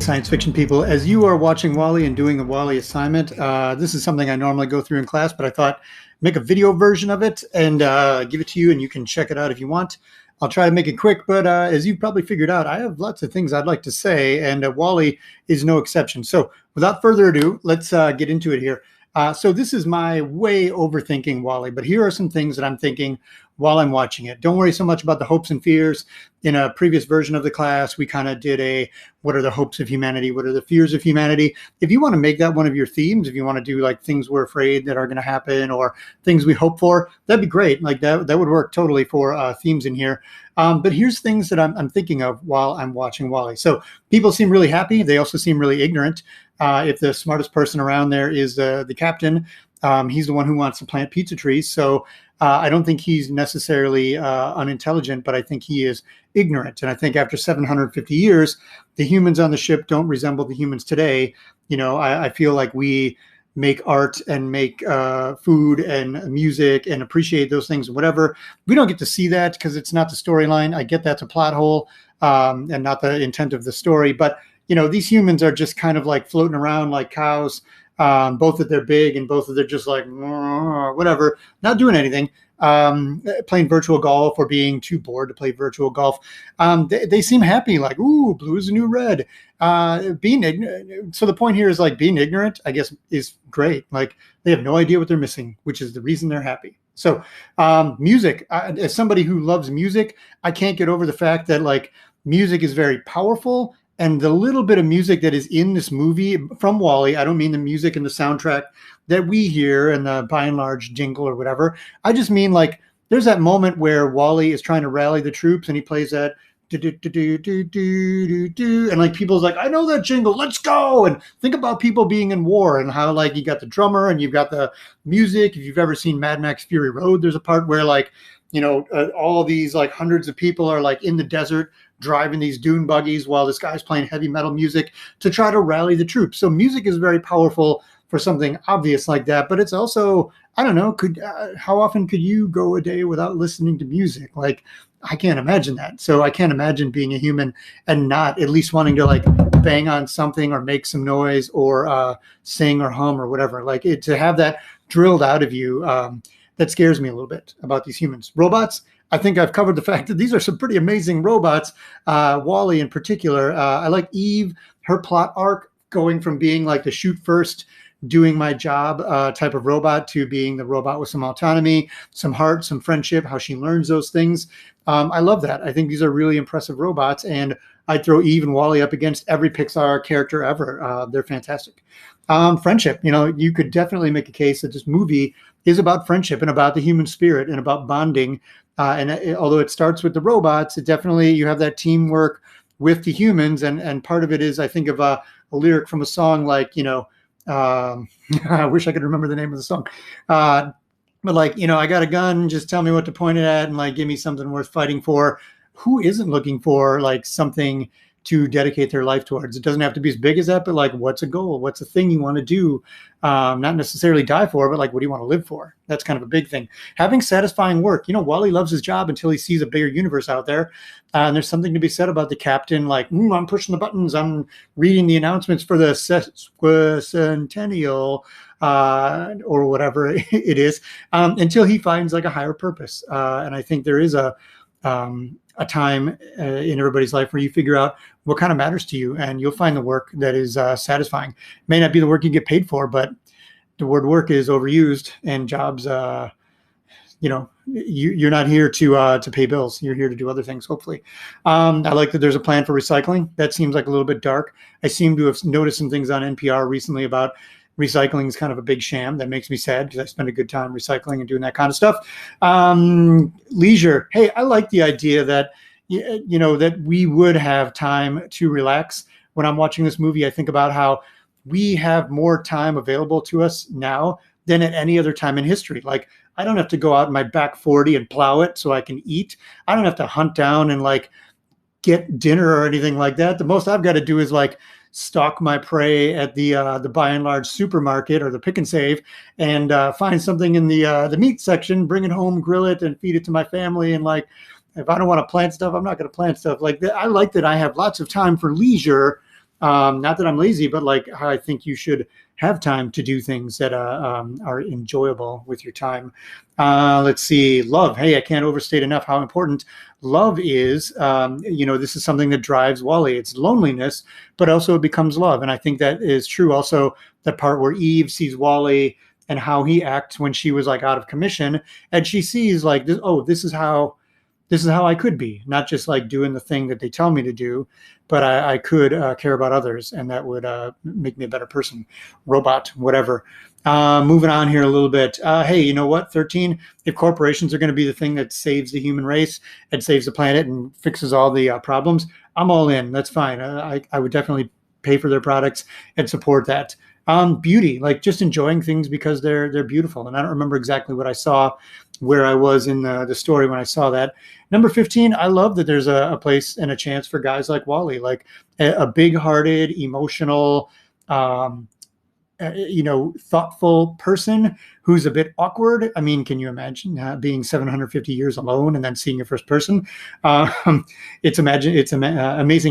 science fiction people. As you are watching WALL-E and doing the WALL-E assignment, this is something I normally go through in class, but I thought make a video version of it and give it to you, and you can check it out if you want. I'll try to make it quick, but as you've probably figured out, I have lots of things I'd like to say, and WALL-E is no exception. So without further ado, let's get into it here. So this is my way overthinking WALL-E, but here are some things that I'm thinking while I'm watching it. Don't worry so much about the hopes and fears. In a previous version of the class, we kind of did a, what are the hopes of humanity? What are the fears of humanity? If you want to make that one of your themes, if you want to do like things we're afraid that are going to happen or things we hope for, that'd be great. Like that would work totally for themes in here. But here's things that I'm thinking of while I'm watching WALL-E. So people seem really happy. They also seem really ignorant. If the smartest person around there is the captain, he's the one who wants to plant pizza trees. So I don't think he's necessarily unintelligent, but I think he is ignorant. And I think after 750 years, the humans on the ship don't resemble the humans today. You know, I feel like we make art and make food and music and appreciate those things, whatever. We don't get to see that because it's not the storyline. I get that's a plot hole and not the intent of the story. But, you know, these humans are just kind of like floating around like cows. Both that they're big and both that they're just like whatever, not doing anything, playing virtual golf or being too bored to play virtual golf. They seem happy, like, ooh, blue is the new red. Being ignorant. So the point here is like being ignorant, I guess, is great. Like they have no idea what they're missing, which is the reason they're happy. So music, as somebody who loves music, I can't get over the fact that like music is very powerful. And the little bit of music that is in this movie from WALL-E, I don't mean the music and the soundtrack that we hear and the by and large jingle or whatever. I just mean like there's that moment where WALL-E is trying to rally the troops and he plays that do do do do do do do, and like people's like, I know that jingle, let's go. And think about people being in war and how like you got the drummer and you've got the music. If you've ever seen Mad Max Fury Road, there's a part where like, you know, all these like hundreds of people are like in the desert driving these dune buggies while this guy's playing heavy metal music to try to rally the troops. So music is very powerful for something obvious like that, but it's also, I don't know, how often could you go a day without listening to music? Like, I can't imagine that. So I can't imagine being a human and not at least wanting to like bang on something or make some noise or sing or hum or whatever. Like to have that drilled out of you, that scares me a little bit about these humans. Robots, I think I've covered the fact that these are some pretty amazing robots, WALL-E in particular. I like Eve, her plot arc going from being like the shoot first, doing my job type of robot to being the robot with some autonomy, some heart, some friendship, how she learns those things. I love that. I think these are really impressive robots, and I'd throw Eve and WALL-E up against every Pixar character ever. They're fantastic. Friendship, you know, you could definitely make a case that this movie is about friendship and about the human spirit and about bonding. Although it starts with the robots, it definitely, you have that teamwork with the humans. And part of it is, I think of a lyric from a song like, you know, I wish I could remember the name of the song. But like, you know, I got a gun, just tell me what to point it at and like, give me something worth fighting for. Who isn't looking for like something to dedicate their life towards? It doesn't have to be as big as that, but like, what's a goal? What's a thing you want to do? Not necessarily die for, but like, what do you want to live for? That's kind of a big thing. Having satisfying work. You know, WALL-E loves his job until he sees a bigger universe out there. And there's something to be said about the captain, like, I'm pushing the buttons. I'm reading the announcements for the sesquicentennial or whatever it is, until he finds like a higher purpose. And I think there is a time in everybody's life where you figure out what kind of matters to you, and you'll find the work that is satisfying. It may not be the work you get paid for, but the word work is overused, and jobs, you know, you're not here to pay bills. You're here to do other things, hopefully. I like that there's a plan for recycling. That seems like a little bit dark. I seem to have noticed some things on NPR recently about recycling is kind of a big sham. That makes me sad because I spend a good time recycling and doing that kind of stuff. Leisure. Hey, I like the idea that, you know, that we would have time to relax. When I'm watching this movie, I think about how we have more time available to us now than at any other time in history. Like, I don't have to go out in my back 40 and plow it so I can eat. I don't have to hunt down and like get dinner or anything like that. The most I've got to do is like stalk my prey at the by and large supermarket or the pick and save and find something in the meat section, bring it home, grill it, and feed it to my family. And like, if I don't want to plant stuff, I'm not going to plant stuff like that. I like that I have lots of time for leisure Not that I'm lazy, but like how I think you should have time to do things that are enjoyable with your time. Let's see, love. Hey, I can't overstate enough how important love is. This is something that drives WALL-E. It's loneliness, but also it becomes love. And I think that is true. Also, the part where Eve sees WALL-E and how he acts when she was like out of commission, and she sees like, this, oh, this is how I could be, not just like doing the thing that they tell me to do, but I could care about others, and that would make me a better person, robot, whatever. Moving on here a little bit. Hey, you know what? 13, if corporations are going to be the thing that saves the human race and saves the planet and fixes all the problems, I'm all in. That's fine. I would definitely pay for their products and support that. Beauty, like just enjoying things because they're beautiful. And I don't remember exactly what I saw, where I was in the story when I saw that. Number 15, I love that there's a place and a chance for guys like WALL-E, like a big-hearted, emotional, um, thoughtful person who's a bit awkward. I mean, can you imagine being 750 years alone and then seeing your first person? Amazing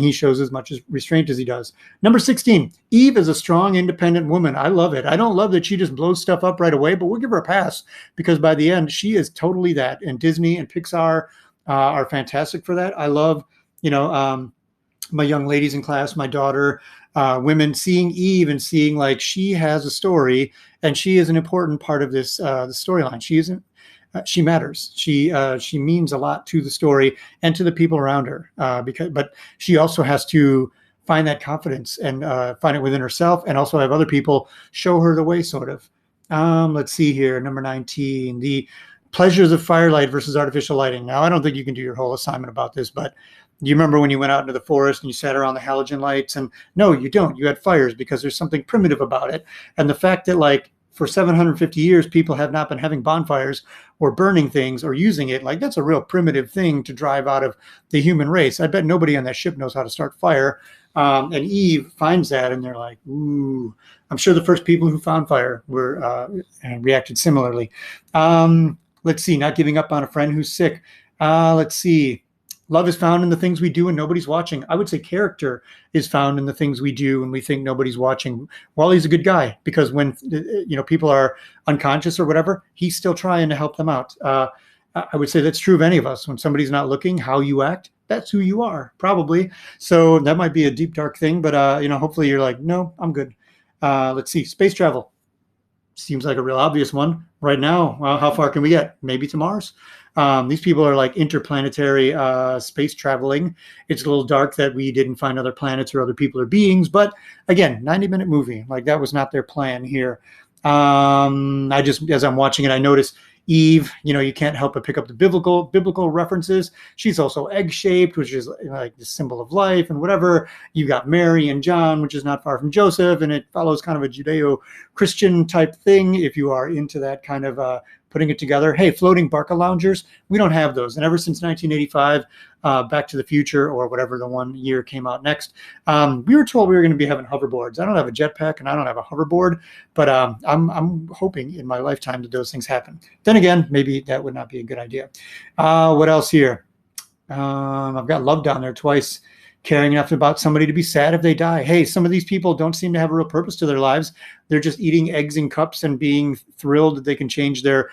he shows as much as restraint as he does. Number 16, Eve is a strong, independent woman. I love it. I don't love that she just blows stuff up right away, but we'll give her a pass because by the end, she is totally that. And Disney and Pixar are fantastic for that. I love, my young ladies in class, my daughter, women seeing Eve and seeing like she has a story and she is an important part of this the storyline. She isn't. She matters. She means a lot to the story and to the people around her. But she also has to find that confidence and find it within herself, and also have other people show her the way. Sort of. Let's see here. Number 19, the pleasures of firelight versus artificial lighting. Now, I don't think you can do your whole assignment about this, but do you remember when you went out into the forest and you sat around the halogen lights? And no, you don't. You had fires because there's something primitive about it. And the fact that like for 750 years, people have not been having bonfires or burning things or using it, like that's a real primitive thing to drive out of the human race. I bet nobody on that ship knows how to start fire. And Eve finds that and they're like, ooh, I'm sure the first people who found fire were and reacted similarly. Let's see, not giving up on a friend who's sick. Let's see. Love is found in the things we do and nobody's watching. I would say character is found in the things we do and we think nobody's watching. WALL-E's a good guy because when people are unconscious or whatever, he's still trying to help them out. I would say that's true of any of us. When somebody's not looking, how you act, that's who you are, probably. So that might be a deep, dark thing, but hopefully you're like, no, I'm good. Let's see, space travel. Seems like a real obvious one right now. Well, how far can we get? Maybe to Mars. These people are like interplanetary space traveling. It's a little dark that we didn't find other planets or other people or beings, but again, 90-minute movie. Like that was not their plan here. As I'm watching it, I notice Eve, you can't help but pick up the biblical references. She's also egg-shaped, which is like the symbol of life and whatever. You got Mary and John, which is not far from Joseph, and it follows kind of a Judeo-Christian type thing if you are into that kind of putting it together. Hey, floating Barca loungers, we don't have those. And ever since 1985, Back to the Future, or whatever the one year came out next, we were told we were going to be having hoverboards. I don't have a jetpack and I don't have a hoverboard, but I'm hoping in my lifetime that those things happen. Then again, maybe that would not be a good idea. What else here? I've got love down there twice. Caring enough about somebody to be sad if they die. Hey, some of these people don't seem to have a real purpose to their lives. They're just eating eggs in cups and being thrilled that they can change their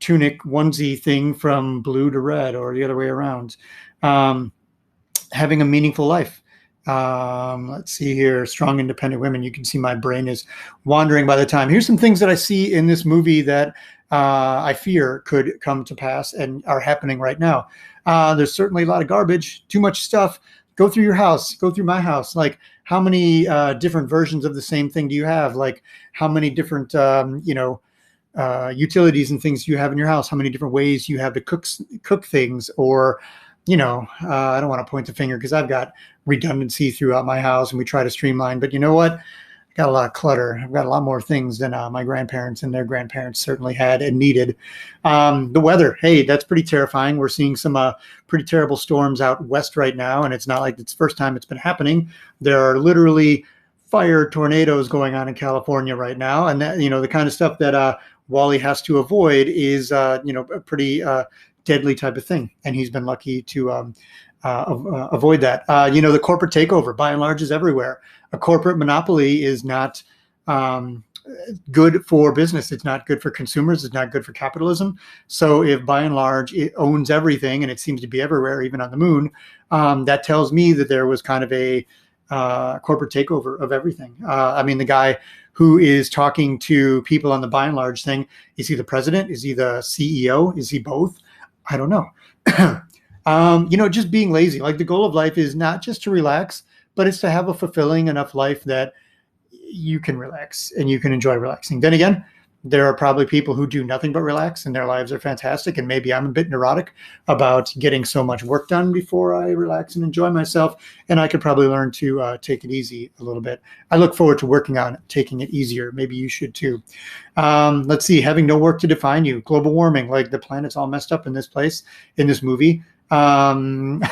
tunic onesie thing from blue to red or the other way around. Having a meaningful life. Let's see here. Strong, independent women. You can see my brain is wandering by the time. Here's some things that I see in this movie that I fear could come to pass and are happening right now. There's certainly a lot of garbage, too much stuff. Go through your house, go through my house. Like how many different versions of the same thing do you have? Like how many different, utilities and things you have in your house? How many different ways you have to cook things? Or, I don't want to point the finger because I've got redundancy throughout my house and we try to streamline, but you know what? I got a lot of clutter. I've got a lot more things than my grandparents and their grandparents certainly had and needed. The weather, hey, that's pretty terrifying. We're seeing some pretty terrible storms out west right now, and it's not like it's the first time it's been happening. There are literally fire tornadoes going on in California right now, and that, the kind of stuff that WALL-E has to avoid is, pretty deadly type of thing. And he's been lucky to avoid that. The corporate takeover, by and large, is everywhere. A corporate monopoly is not good for business. It's not good for consumers. It's not good for capitalism. So if by and large it owns everything, and it seems to be everywhere, even on the moon, that tells me that there was kind of a corporate takeover of everything. The guy who is talking to people on the by and large thing, is he the president? Is he the CEO? Is he both? I don't know. Just being lazy. Like, the goal of life is not just to relax, but it's to have a fulfilling enough life that you can relax and you can enjoy relaxing. Then again, there are probably people who do nothing but relax and their lives are fantastic. And maybe I'm a bit neurotic about getting so much work done before I relax and enjoy myself. And I could probably learn to take it easy a little bit. I look forward to working on taking it easier. Maybe you should too. Let's see, having no work to define you. Global warming, like the planet's all messed up in this place, in this movie. Number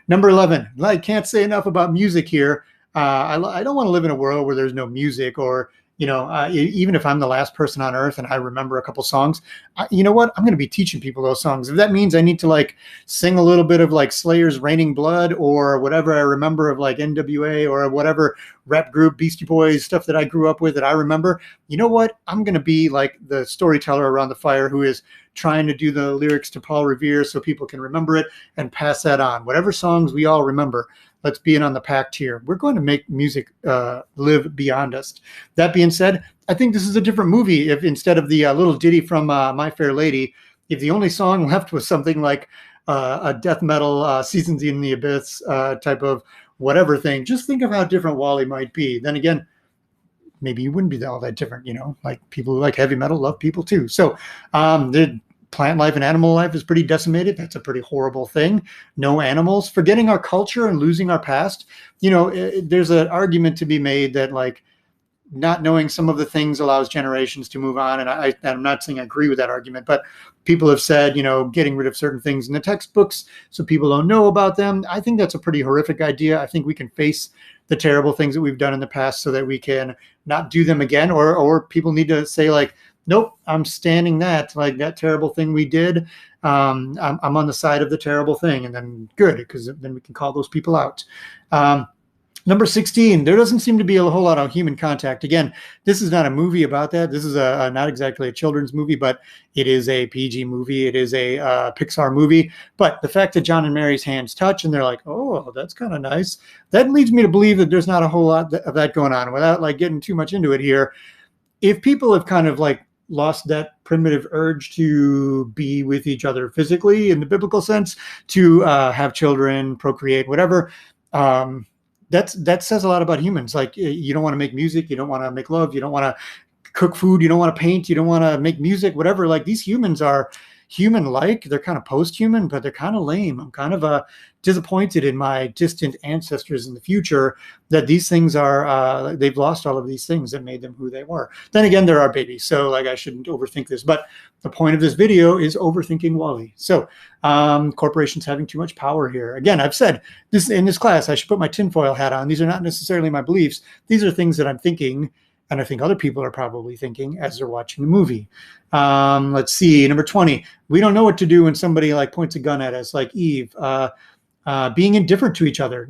11, I can't say enough about music here. I don't want to live in a world where there's no music, or even if I'm the last person on earth and I remember a couple songs, you know what? I'm going to be teaching people those songs. If that means I need to like sing a little bit of like Slayer's Raining Blood or whatever I remember of like NWA or whatever rap group, Beastie Boys, stuff that I grew up with that I remember, you know what? I'm going to be like the storyteller around the fire who is trying to do the lyrics to Paul Revere so people can remember it and pass that on. Whatever songs we all remember, let's be in on the pact here. We're going to make music live beyond us. That being said, I think this is a different movie. If instead of the little ditty from My Fair Lady, if the only song left was something like a death metal Seasons in the Abyss type of whatever thing, just think of how different WALL-E might be. Then again, maybe you wouldn't be all that different, like people who like heavy metal love people too. So the plant life and animal life is pretty decimated. That's a pretty horrible thing. No animals. Forgetting our culture and losing our past. There's an argument to be made that like not knowing some of the things allows generations to move on. And I'm not saying I agree with that argument, but people have said, getting rid of certain things in the textbooks so people don't know about them. I think that's a pretty horrific idea. I think we can face the terrible things that we've done in the past so that we can not do them again, or people need to say like, nope, I'm standing that, like that terrible thing we did. I'm on the side of the terrible thing, and then good, because then we can call those people out. Number 16, there doesn't seem to be a whole lot of human contact. Again, this is not a movie about that. This is not exactly a children's movie, but it is a PG movie. It is a Pixar movie. But the fact that John and Mary's hands touch and they're like, oh, that's kind of nice, that leads me to believe that there's not a whole lot of that going on. Without like getting too much into it here, if people have kind of like lost that primitive urge to be with each other physically in the biblical sense, to have children, procreate, whatever, that says a lot about humans. Like, you don't want to make music, you don't want to make love, you don't want to cook food, you don't want to paint, you don't want to make music, whatever. Like, these humans are human-like. They're kind of post-human, but they're kind of lame. I'm kind of disappointed in my distant ancestors in the future that these things are, they've lost all of these things that made them who they were. Then again, there are babies, so like I shouldn't overthink this. But the point of this video is overthinking WALL-E. So corporations having too much power here. Again, I've said this in this class, I should put my tinfoil hat on. These are not necessarily my beliefs. These are things that I'm thinking, and I think other people are probably thinking as they're watching the movie. Let's see, number 20. We don't know what to do when somebody like points a gun at us, like Eve. Being indifferent to each other.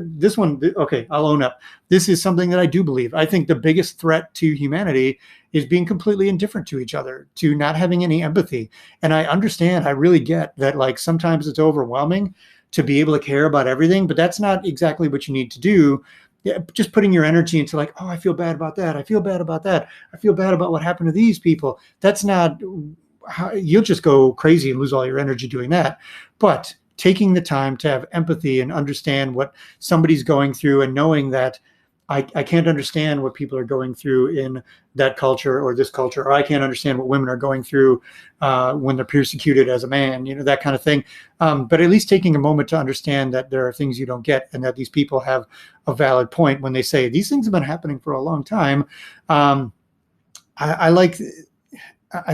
This one, okay, I'll own up. This is something that I do believe. I think the biggest threat to humanity is being completely indifferent to each other, to not having any empathy. And I understand, I really get that like sometimes it's overwhelming to be able to care about everything, but that's not exactly what you need to do. Yeah, just putting your energy into like, oh, I feel bad about that. I feel bad about that. I feel bad about what happened to these people. That's not how, you'll just go crazy and lose all your energy doing that. But taking the time to have empathy and understand what somebody's going through, and knowing that I can't understand what people are going through in that culture or this culture, or I can't understand what women are going through when they're persecuted as a man, that kind of thing. But at least taking a moment to understand that there are things you don't get, and that these people have a valid point when they say these things have been happening for a long time. I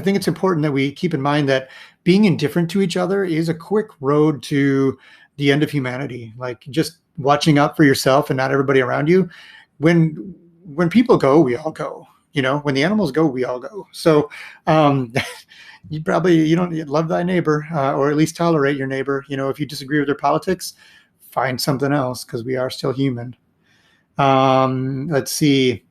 think it's important that we keep in mind that being indifferent to each other is a quick road to the end of humanity. Like just watching out for yourself and not everybody around you. When people go, we all go. You know, when the animals go, we all go. So um, you don't love thy neighbor, or at least tolerate your neighbor. You know, if you disagree with their politics, find something else because we are still human. Let's see.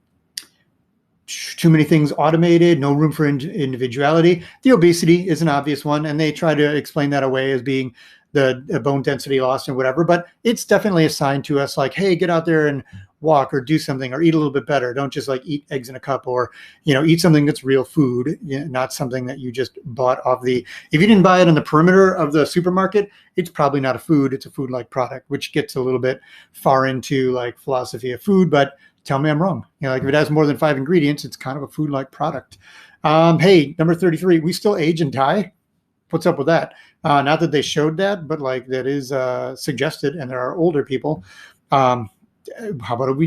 Too many things automated, no room for individuality. The obesity is an obvious one, and they try to explain that away as being the bone density loss and whatever. But it's definitely a sign to us, like, hey, get out there and walk or do something or eat a little bit better. Don't just like eat eggs in a cup, or eat something that's real food, not something that you just bought off the. If you didn't buy it on the perimeter of the supermarket, it's probably not a food. It's a food-like product, which gets a little bit far into like philosophy of food, but tell me I'm wrong. Like if it has more than 5 ingredients, it's kind of a food-like product. Hey, number 33, we still age and die. What's up with that? Not that they showed that, but like that is suggested, and there are older people. Um, how about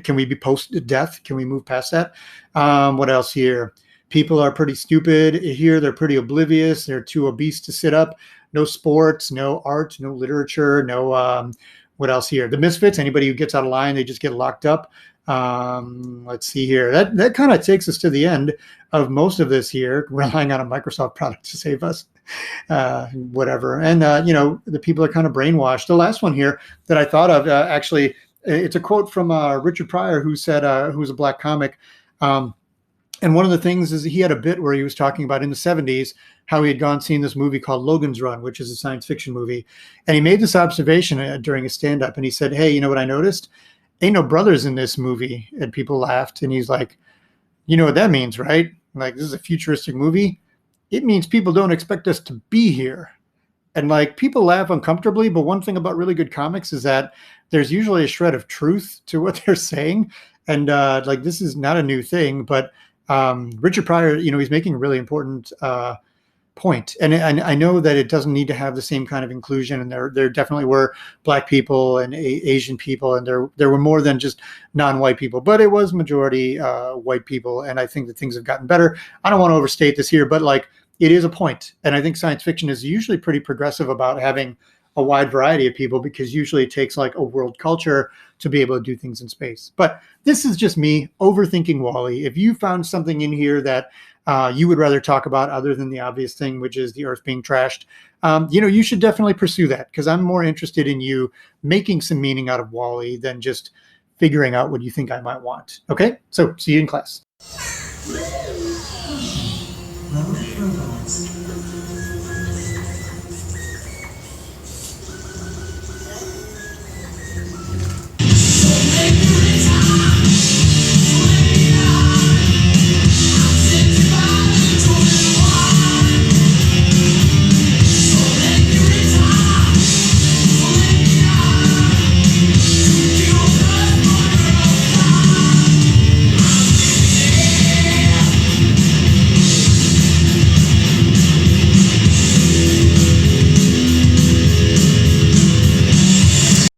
can we be post-death? Can we move past that? What else here? People are pretty stupid here. They're pretty oblivious. They're too obese to sit up. No sports, no art, no literature, no, what else here? The misfits, anybody who gets out of line, they just get locked up. Let's see here. That kind of takes us to the end of most of this here, relying on a Microsoft product to save us. Whatever. And, the people are kind of brainwashed. The last one here that I thought of, actually, it's a quote from Richard Pryor, who said, who was a black comic. And one of the things is he had a bit where he was talking about in the 70s how he had seen this movie called Logan's Run, which is a science fiction movie. And he made this observation during a stand-up, and he said, hey, you know what I noticed? Ain't no brothers in this movie. And people laughed. And he's like, you know what that means, right? Like, this is a futuristic movie. It means people don't expect us to be here. And like, people laugh uncomfortably, but one thing about really good comics is that there's usually a shred of truth to what they're saying. And like, this is not a new thing, but Richard Pryor, he's making a really important point. And I know that it doesn't need to have the same kind of inclusion. And there definitely were black people and Asian people, and there were more than just non-white people, but it was majority white people. And I think that things have gotten better. I don't want to overstate this here, but like, it is a point. And I think science fiction is usually pretty progressive about having a wide variety of people, because usually it takes like a world culture to be able to do things in space. But this is just me overthinking WALL-E. If you found something in here that you would rather talk about other than the obvious thing, which is the Earth being trashed, you should definitely pursue that, because I'm more interested in you making some meaning out of WALL-E than just figuring out what you think I might want. Okay, so see you in class.